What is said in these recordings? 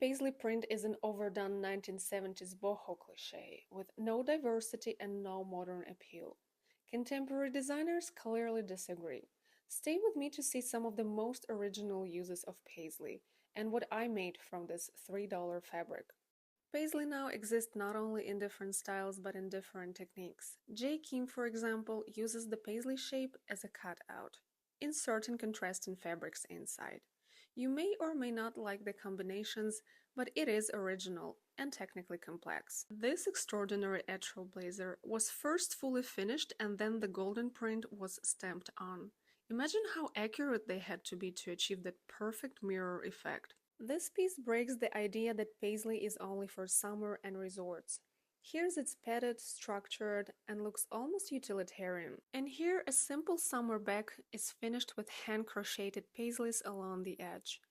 Paisley print is an overdone 1970s boho cliché with no diversity and no modern appeal. Contemporary designers clearly disagree. Stay with me to see some of the most original uses of Paisley and what I made from this $3 fabric. Paisley now exists not only in different styles but in different techniques. J. Kim, for example, uses the Paisley shape as a cutout, inserting contrasting fabrics inside. You may or may not like the combinations, but it is original and technically complex. This extraordinary etrel blazer was first fully finished and then the golden print was stamped on. Imagine how accurate they had to be to achieve that perfect mirror effect. This piece breaks the idea that Paisley is only for summer and resorts. Here's it's padded, structured, and looks almost utilitarian. And here a simple summer bag is finished with hand-crocheted paisleys along the edge.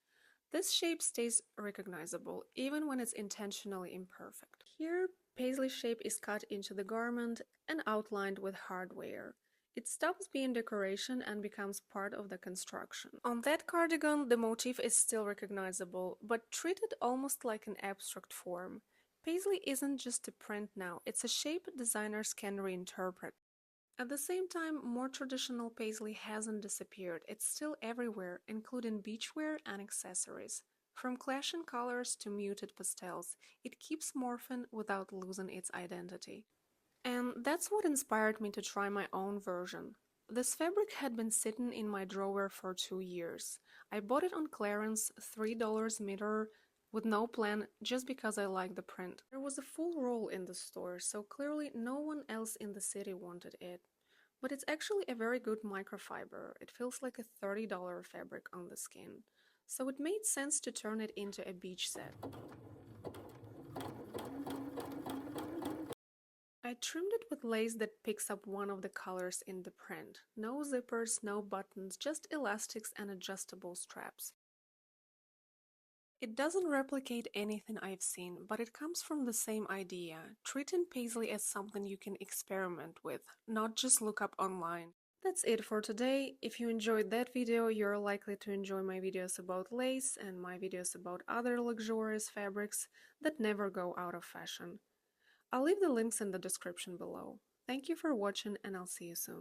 This shape stays recognizable, even when it's intentionally imperfect. Here, Paisley shape is cut into the garment and outlined with hardware. It stops being decoration and becomes part of the construction. On that cardigan, the motif is still recognizable, but treated almost like an abstract form. Paisley isn't just a print now, it's a shape designers can reinterpret. At the same time, more traditional Paisley hasn't disappeared, it's still everywhere, including beachwear and accessories. From clashing colors to muted pastels, it keeps morphing without losing its identity. And that's what inspired me to try my own version. This fabric had been sitting in my drawer for 2 years. I bought it on clearance, $3 meter, with no plan, just because I liked the print. There was a full roll in the store, so clearly no one else in the city wanted it. But it's actually a very good microfiber. It feels like a $30 fabric on the skin. So it made sense to turn it into a beach set. I trimmed it with lace that picks up one of the colors in the print. No zippers, no buttons, just elastics and adjustable straps. It doesn't replicate anything I've seen, but it comes from the same idea, treating Paisley as something you can experiment with, not just look up online. That's it for today. If you enjoyed that video, you're likely to enjoy my videos about lace and my videos about other luxurious fabrics that never go out of fashion. I'll leave the links in the description below. Thank you for watching and I'll see you soon.